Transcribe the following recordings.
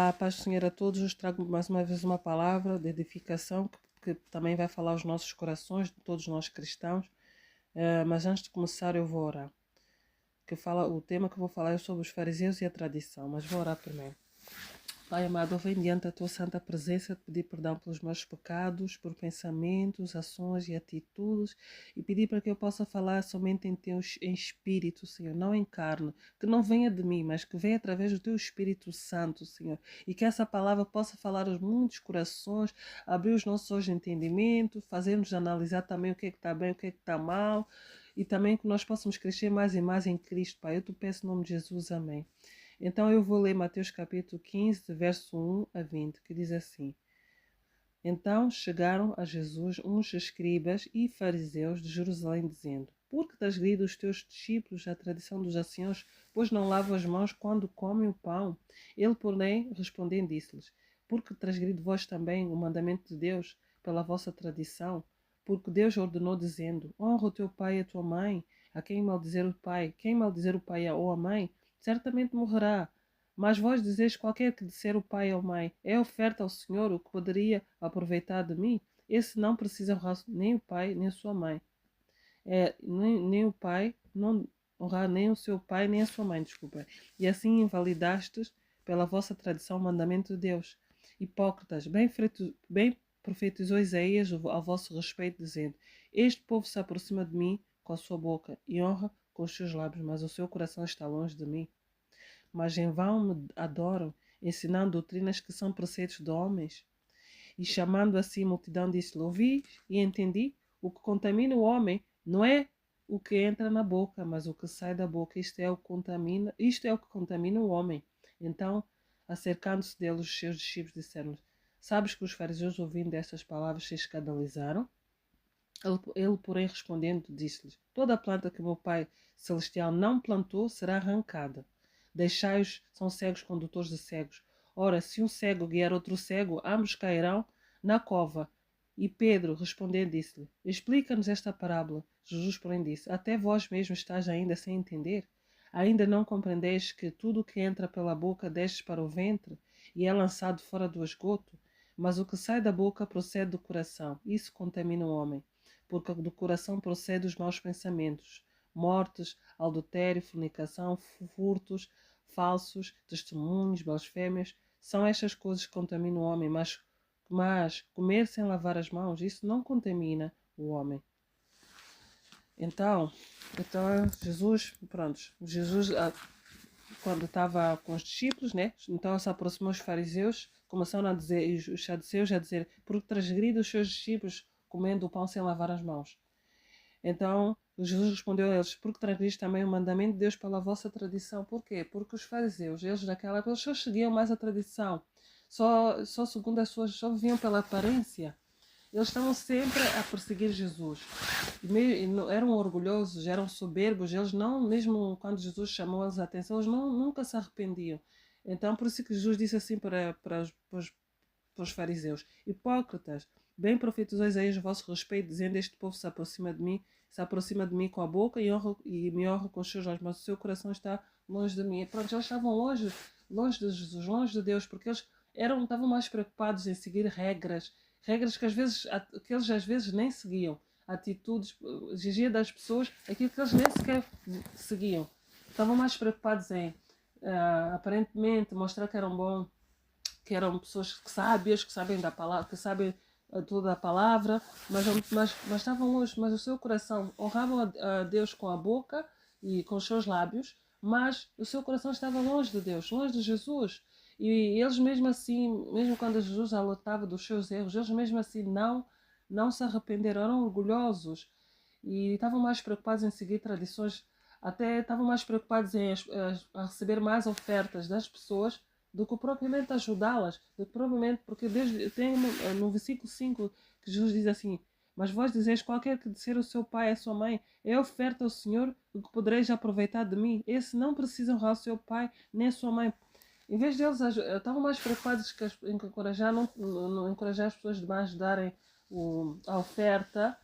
Olá, paz do Senhor a todos. Eu trago mais uma vez uma palavra de edificação que também vai falar aos nossos corações, de todos nós cristãos. Mas antes de começar, eu vou orar. O tema que eu vou falar é sobre os fariseus e a tradição, mas vou orar primeiro. Pai amado, eu venho diante da tua santa presença pedir perdão pelos meus pecados, por pensamentos, ações e atitudes, e pedir para que eu possa falar somente em espírito, Senhor, não em carne, que não venha de mim, mas que venha através do teu Espírito Santo, Senhor, e que essa palavra possa falar aos muitos corações, abrir os nossos olhos de entendimento, fazer-nos analisar também o que é que está bem, o que é que está mal, e também que nós possamos crescer mais e mais em Cristo, Pai. Eu te peço em nome de Jesus, amém. Então eu vou ler Mateus capítulo 15, verso 1 a 20, que diz assim: Então chegaram a Jesus uns escribas e fariseus de Jerusalém, dizendo: Por que transgride os teus discípulos a tradição dos anciãos, pois não lavam as mãos quando comem o pão? Ele, porém, respondendo, disse-lhes: Por que transgride vós também o mandamento de Deus pela vossa tradição? Porque Deus ordenou, dizendo: Honra o teu pai e a tua mãe. A quem maldizer o pai ou a mãe, certamente morrerá. Mas vós dizeis: qualquer que disser o pai ou mãe é oferta ao Senhor, o que poderia aproveitar de mim? Esse não precisa honrar nem o pai nem a sua mãe. Nem o pai, não honrar nem o seu pai nem a sua mãe, desculpa. E assim invalidastes pela vossa tradição o mandamento de Deus. Hipócritas, bem profetizou Isaías ao vosso respeito, dizendo: Este povo se aproxima de mim com a sua boca e honra com os seus lábios, mas o seu coração está longe de mim. Mas em vão me adoram, ensinando doutrinas que são preceitos de homens. E chamando assim a multidão, disse-lhe: Ouvi e entendi, o que contamina o homem não é o que entra na boca, mas o que sai da boca. Isto é o que contamina o homem. Então, acercando-se deles, os seus discípulos disseram-lhe: Sabes que os fariseus, ouvindo estas palavras, se escandalizaram? Ele, porém, respondendo, disse-lhes: Toda a planta que meu Pai Celestial não plantou será arrancada. Deixai-os, são cegos condutores de cegos. Ora, se um cego guiar outro cego, ambos cairão na cova. E Pedro, respondendo, disse-lhe: Explica-nos esta parábola. Jesus, porém, disse: Até vós mesmos estáis ainda sem entender? Ainda não compreendeis que tudo o que entra pela boca desce para o ventre e é lançado fora do esgoto? Mas o que sai da boca procede do coração. Isso contamina o homem, porque do coração procedem os maus pensamentos, mortes, adultério, fornicação, furtos, falsos, testemunhos, blasfémias. São estas coisas que contaminam o homem, mas comer sem lavar as mãos, isso não contamina o homem. Então Jesus, quando estava com os discípulos, né? Então se aproximou os fariseus, começaram a dizer, e os saduceus a dizer: Porque transgride os seus discípulos comendo o pão sem lavar as mãos. Então Jesus respondeu a eles: Porque transgride também o mandamento de Deus pela vossa tradição. Por quê? Porque os fariseus, eles daquela época, só seguiam mais a tradição, só segundo as suas, só viviam pela aparência. Eles estavam sempre a perseguir Jesus. Eram orgulhosos, eram soberbos. Eles não, mesmo quando Jesus chamou-eles a atenção, eles nunca se arrependiam. Então, por isso que Jesus disse assim para os fariseus: Hipócritas, bem profetizou Isaías a vosso respeito, dizendo: Este povo se aproxima de mim com a boca e me honra com os seus olhos, mas o seu coração está longe de mim. E pronto, eles estavam longe de Jesus, longe de Deus, porque eles estavam mais preocupados em seguir regras que eles às vezes nem seguiam, atitudes, exigia das pessoas aquilo que eles nem sequer seguiam. Estavam mais preocupados em aparentemente mostrar que eram bons, que eram pessoas sábias, que sabem da palavra, que sabem toda a palavra, mas estavam longe, mas o seu coração honravam a Deus com a boca e com os seus lábios, mas o seu coração estava longe de Deus, longe de Jesus. E eles mesmo assim, mesmo quando Jesus alertava dos seus erros, eles mesmo assim não se arrependeram, eram orgulhosos e estavam mais preocupados em seguir tradições, até estavam mais preocupados em a receber mais ofertas das pessoas do que propriamente ajudá-las, porque Deus tem no versículo 5 que Jesus diz assim: Mas vós dizeis: qualquer que disser o seu pai e a sua mãe é oferta ao Senhor, o que podereis aproveitar de mim? Esse não precisa honrar o seu pai nem a sua mãe. Em vez deles estavam mais preocupados em encorajar, não encorajar as pessoas demais a darem a oferta,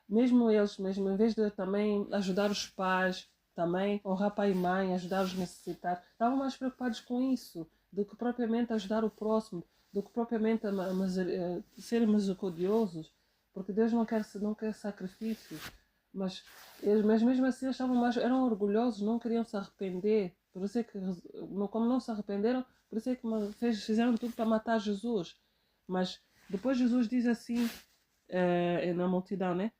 mesmo em vez de também ajudar os pais, também honrar pai e mãe, ajudar os necessitados, estavam mais preocupados com isso do que propriamente ajudar o próximo, do que propriamente ser misericordiosos, porque Deus não quer sacrifícios, mas mesmo assim eles eram orgulhosos, não queriam se arrepender, por isso é que, como não se arrependeram, por isso é que fizeram tudo para matar Jesus. Mas depois Jesus diz assim, na multidão, né?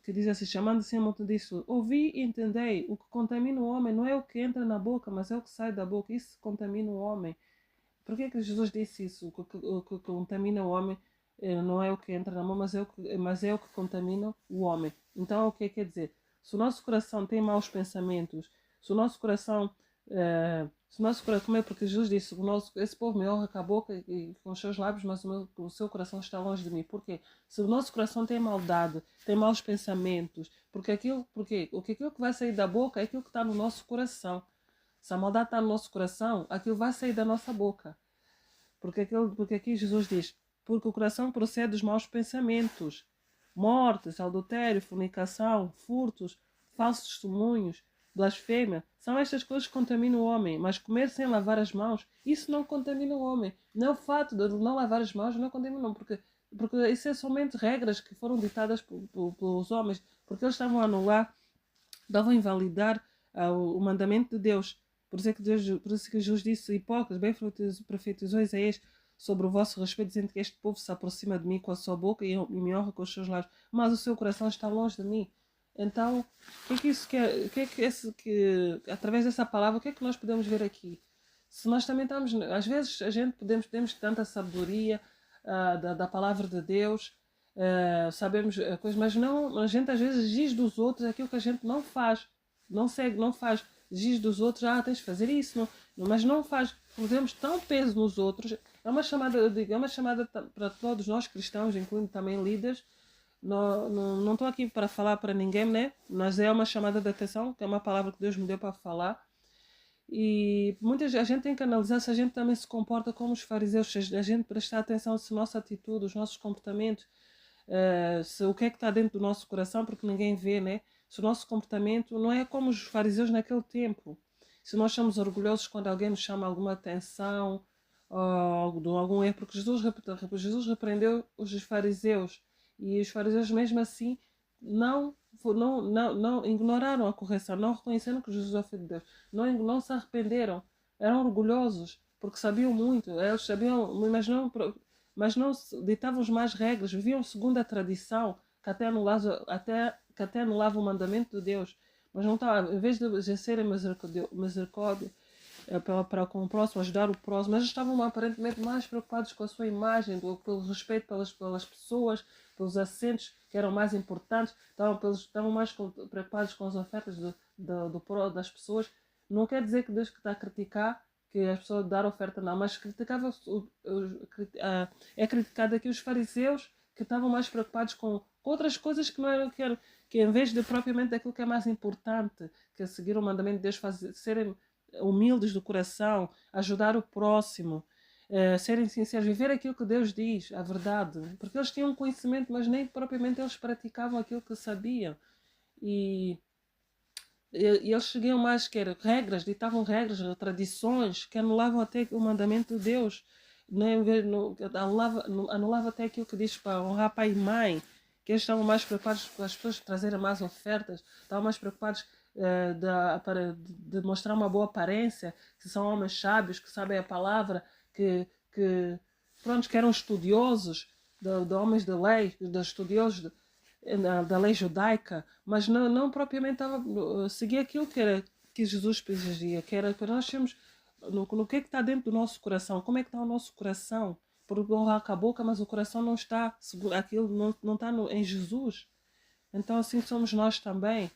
Que diz assim, chamando-se a multidão, disse: ouvi e entendei, o que contamina o homem não é o que entra na boca, mas é o que sai da boca, isso contamina o homem. Por que Jesus disse isso? O que contamina o homem não é o que entra na mão, mas é o que contamina o homem. Então, o que quer dizer? Se o nosso coração tem maus pensamentos, se o nosso coração. Se o nosso coração, como é porque Jesus disse: esse povo me honra com a boca e com os seus lábios, mas o seu coração está longe de mim. Por quê? Se o nosso coração tem maldade, tem maus pensamentos, aquilo que vai sair da boca é aquilo que está no nosso coração. Se a maldade está no nosso coração, aquilo vai sair da nossa boca. Porque aqui Jesus diz: porque o coração procede dos maus pensamentos, mortes, adultério, fornicação, furtos, falsos testemunhos, blasfêmia. São estas coisas que contaminam o homem. Mas comer sem lavar as mãos, isso não contamina o homem. Não é o fato de não lavar as mãos, não contamina, porque isso é somente regras que foram ditadas pelos homens, porque eles estavam a anular, estavam a invalidar o mandamento de Deus. Por isso que Jesus disse: hipócritas, bem profetizou Isaías sobre o vosso respeito, dizendo que este povo se aproxima de mim com a sua boca e me honra com os seus lábios, mas o seu coração está longe de mim. Então, o que é que isso quer? Através dessa palavra, o que é que nós podemos ver aqui? Se nós também estamos, às vezes a gente temos tanta sabedoria da palavra de Deus, sabemos coisas, mas não, a gente às vezes diz dos outros aquilo que a gente não faz, não segue, não faz, diz dos outros: tens de fazer isso, mas não faz. Temos tão peso nos outros. É uma chamada para todos nós cristãos, incluindo também líderes. Não estou aqui para falar para ninguém, né? Mas é uma chamada de atenção, que é uma palavra que Deus me deu para falar. E a gente tem que analisar se a gente também se comporta como os fariseus, se a gente prestar atenção se a nossa atitude, os nossos comportamentos, se o que é que está dentro do nosso coração, porque ninguém vê, né? Se o nosso comportamento não é como os fariseus naquele tempo. Se nós somos orgulhosos quando alguém nos chama alguma atenção ou de algum erro, porque Jesus repreendeu os fariseus e os fariseus mesmo assim não ignoraram a correção, não reconheceram que Jesus é o Filho de Deus, não se arrependeram, eram orgulhosos porque sabiam muito, eles sabiam, mas não ditavam mais regras, viviam segundo a tradição que até anulava o mandamento de Deus, mas não estava, em vez de exercerem misericórdia para com o próximo, ajudar o próximo, mas estavam aparentemente mais preocupados com a sua imagem, pelo respeito pelas pessoas, pelos assentos que eram mais importantes, estavam mais preocupados com as ofertas das pessoas. Não quer dizer que Deus que está a criticar que as pessoas dar oferta, não, mas é criticado aqui os fariseus que estavam mais preocupados com outras coisas que não eram, que em vez de propriamente daquilo que é mais importante, que é seguir o mandamento de Deus, serem humildes do coração, ajudar o próximo, serem sinceros, viver aquilo que Deus diz, a verdade, porque eles tinham conhecimento, mas nem propriamente eles praticavam aquilo que sabiam. E eles seguiam mais que regras, ditavam regras, tradições que anulavam até o mandamento de Deus, né? Anulava até aquilo que diz para honrar pai e mãe, que eles estavam mais preocupados com as pessoas trazerem mais ofertas, estavam mais preocupados de mostrar uma boa aparência, que são homens sábios, que sabem a palavra, que eram estudiosos, de homens de lei, de estudiosos da lei judaica, mas não propriamente seguia aquilo que Jesus exigia, que era que nós temos no que é que está dentro do nosso coração, como é que está o nosso coração, porque honrar com a boca, mas o coração não está, aquilo não está em Jesus. Então assim somos nós também,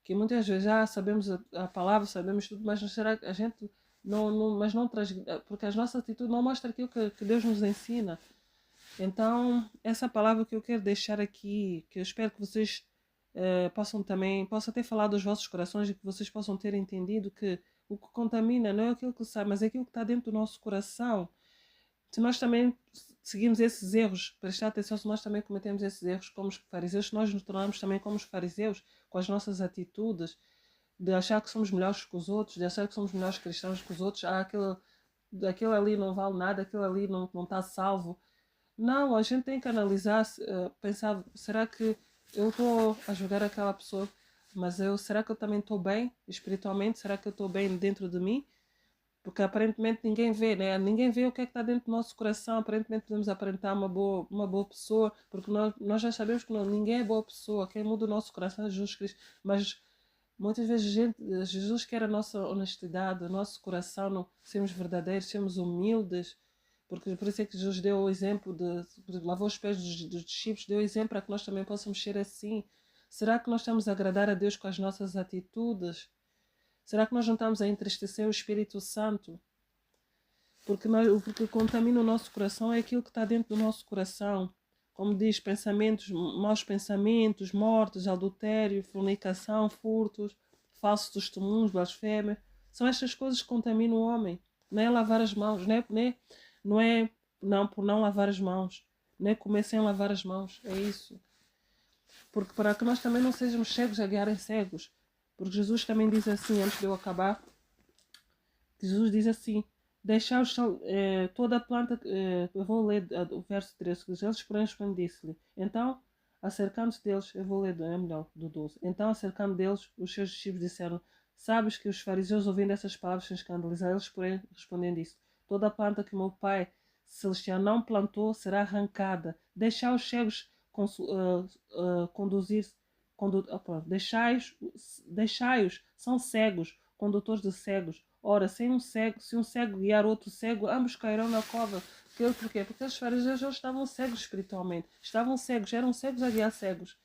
que muitas vezes já sabemos a palavra, sabemos tudo, mas será que a gente mas não traz, porque a nossa atitude não mostra aquilo que Deus nos ensina. Então, essa palavra que eu quero deixar aqui, que eu espero que vocês possam ter falado aos vossos corações e que vocês possam ter entendido que o que contamina não é aquilo que sai, mas é aquilo que está dentro do nosso coração. Se nós também seguimos esses erros, prestar atenção, se nós também cometemos esses erros como os fariseus, se nós nos tornamos também como os fariseus, com as nossas atitudes, de achar que somos melhores que os outros, de achar que somos melhores cristãos que os outros, há aquele aquele ali não vale nada, aquele ali não está salvo. Não, a gente tem que analisar, pensar, será que eu estou a julgar aquela pessoa, mas será que eu também estou bem espiritualmente? Será que eu estou bem dentro de mim? Porque aparentemente ninguém vê, né? Ninguém vê o que é que está dentro do nosso coração. Aparentemente podemos aparentar uma boa pessoa, porque nós já sabemos que ninguém é boa pessoa. Quem muda o nosso coração é Jesus Cristo. Mas muitas vezes Jesus quer a nossa honestidade, o nosso coração, não, sermos verdadeiros, sermos humildes. Porque por isso é que Jesus deu o exemplo lavou os pés dos discípulos, deu o exemplo para que nós também possamos ser assim. Será que nós estamos a agradar a Deus com as nossas atitudes? Será que nós não estamos a entristecer o Espírito Santo? Porque contamina o nosso coração é aquilo que está dentro do nosso coração. Como diz, maus pensamentos, mortes, adultério, fornicação, furtos, falsos testemunhos, blasfémia. São estas coisas que contaminam o homem. Não é lavar as mãos, não por não lavar as mãos. Não é comer sem lavar as mãos. É isso. Porque para que nós também não sejamos cegos a guiarem cegos. Porque Jesus também diz assim, antes de eu acabar, Jesus diz assim, deixar toda a planta, eu vou ler o verso 13, que eles porém disse-lhe, então, acercando-se deles, eu vou ler, é melhor, do 12, então, acercando deles, os seus discípulos disseram, sabes que os fariseus, ouvindo essas palavras, se escandalizaram, eles porém respondendo isso, toda a planta que o meu Pai Celestial não plantou será arrancada, deixai os cegos conduzir-se, deixai-os, são cegos, condutores de cegos. Ora, se um cego guiar outro cego, ambos cairão na cova. Porquê? Porque os fariseus estavam cegos espiritualmente. Estavam cegos, eram cegos a guiar cegos.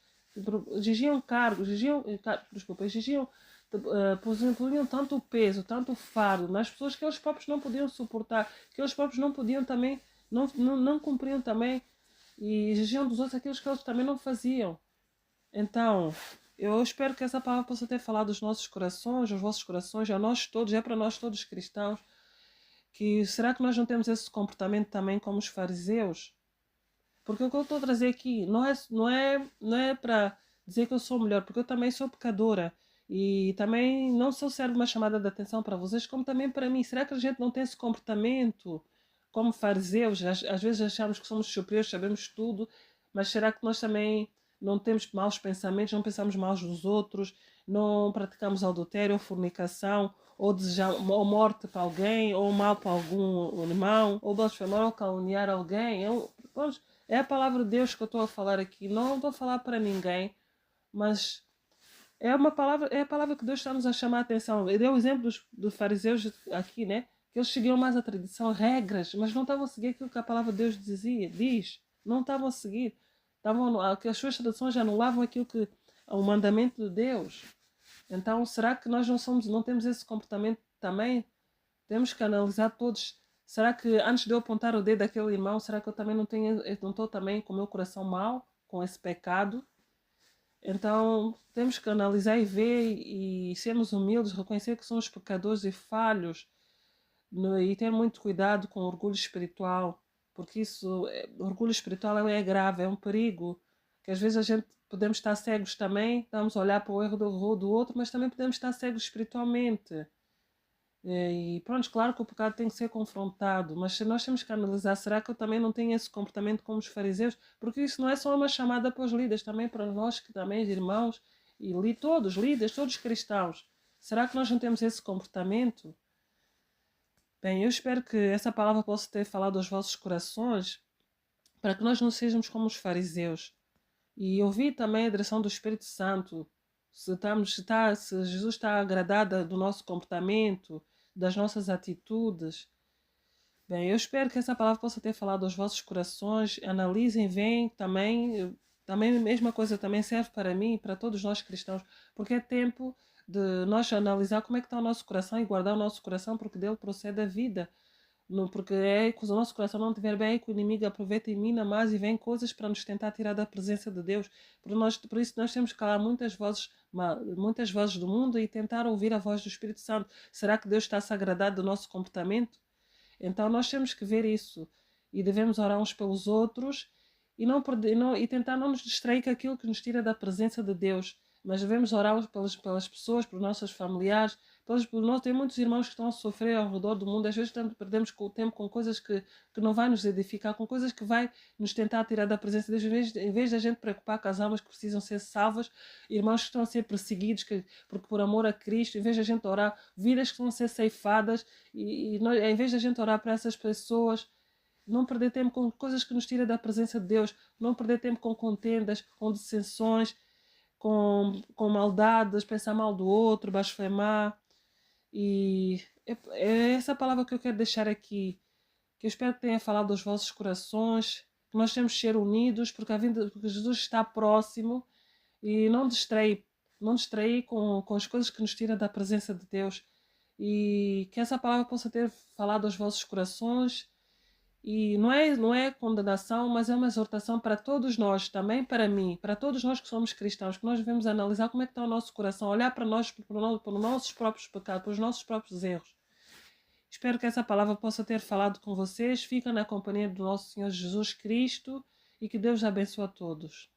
Exigiam cargos, exigiam, punham tanto peso, tanto fardo nas pessoas que eles próprios não podiam suportar, que eles próprios não podiam também, não cumpriam também, e exigiam dos outros aquilo que eles também não faziam. Então, eu espero que essa palavra possa ter falado aos nossos corações, aos vossos corações, a nós todos, é para nós todos cristãos, que será que nós não temos esse comportamento também como os fariseus? Porque o que eu estou a trazer aqui não é para dizer que eu sou melhor, porque eu também sou pecadora e também não só serve uma chamada de atenção para vocês, como também para mim. Será que a gente não tem esse comportamento como fariseus? Às vezes achamos que somos superiores, sabemos tudo, mas será que nós também não temos maus pensamentos, não pensamos mal dos outros, não praticamos adultério ou fornicação, ou desejamos ou morte para alguém, ou mal para algum irmão, ou blasfemar ou caluniar alguém? É a palavra de Deus que eu estou a falar aqui. Não estou a falar para ninguém, mas é a palavra que Deus está-nos a chamar a atenção. Eu dei o exemplo dos fariseus aqui, né? Que eles seguiam mais a tradição, regras, mas não estavam a seguir aquilo que a palavra de Deus diz. Não estavam a seguir. Que as suas tradições anulavam aquilo que o mandamento de Deus. Então, será que nós não temos esse comportamento também? Temos que analisar todos. Será que antes de eu apontar o dedo daquele irmão, será que eu também não estou também com o meu coração mau, com esse pecado? Então, temos que analisar e ver e sermos humildes, reconhecer que somos pecadores e falhos, e ter muito cuidado com o orgulho espiritual, porque o orgulho espiritual é grave, é um perigo, que às vezes a gente podemos estar cegos também, estamos a olhar para o erro do outro, mas também podemos estar cegos espiritualmente. E pronto, claro que o pecado tem que ser confrontado, mas nós temos que analisar, será que eu também não tenho esse comportamento como os fariseus? Porque isso não é só uma chamada para os líderes, também para nós que também, irmãos, e todos, líderes, todos cristãos. Será que nós não temos esse comportamento? Bem, eu espero que essa palavra possa ter falado aos vossos corações, para que nós não sejamos como os fariseus. E ouvir também a direção do Espírito Santo, se Jesus está agradado do nosso comportamento, das nossas atitudes. Bem, eu espero que essa palavra possa ter falado aos vossos corações. Analisem, veem também a mesma coisa também serve para mim e para todos nós cristãos, porque é tempo de nós analisar como é que está o nosso coração e guardar o nosso coração, porque dele procede a vida. Porque se o nosso coração não estiver bem, que o inimigo aproveita e mina mais e vem coisas para nos tentar tirar da presença de Deus. Por isso nós temos que calar muitas vozes do mundo e tentar ouvir a voz do Espírito Santo. Será que Deus está se agradado do nosso comportamento? Então nós temos que ver isso e devemos orar uns pelos outros e tentar não nos distrair com aquilo que nos tira da presença de Deus. Mas devemos orar pelas pessoas, pelos nossos familiares, Todos por nós, tem muitos irmãos que estão a sofrer ao redor do mundo. Às vezes perdemos o tempo com coisas que não vai nos edificar, com coisas que vai nos tentar tirar da presença de Deus. Em vez da gente preocupar com as almas que precisam ser salvas, irmãos que estão a ser perseguidos porque por amor a Cristo, em vez da gente orar, vidas que estão a ser ceifadas, e nós, em vez da gente orar para essas pessoas, não perder tempo com coisas que nos tiram da presença de Deus, não perder tempo com contendas, com dissensões, com maldades, pensar mal do outro, blasfemar. E é essa palavra que eu quero deixar aqui, que eu espero que tenha falado aos vossos corações, que nós temos que ser unidos, porque Jesus está próximo, e não distrair com as coisas que nos tiram da presença de Deus. E que essa palavra possa ter falado aos vossos corações. E não é condenação, mas é uma exortação para todos nós, também para mim, para todos nós que somos cristãos, que nós devemos analisar como é que está o nosso coração, olhar para nós, para os nossos próprios pecados, para os nossos próprios erros. Espero que essa palavra possa ter falado com vocês. Fica na companhia do nosso Senhor Jesus Cristo e que Deus abençoe a todos.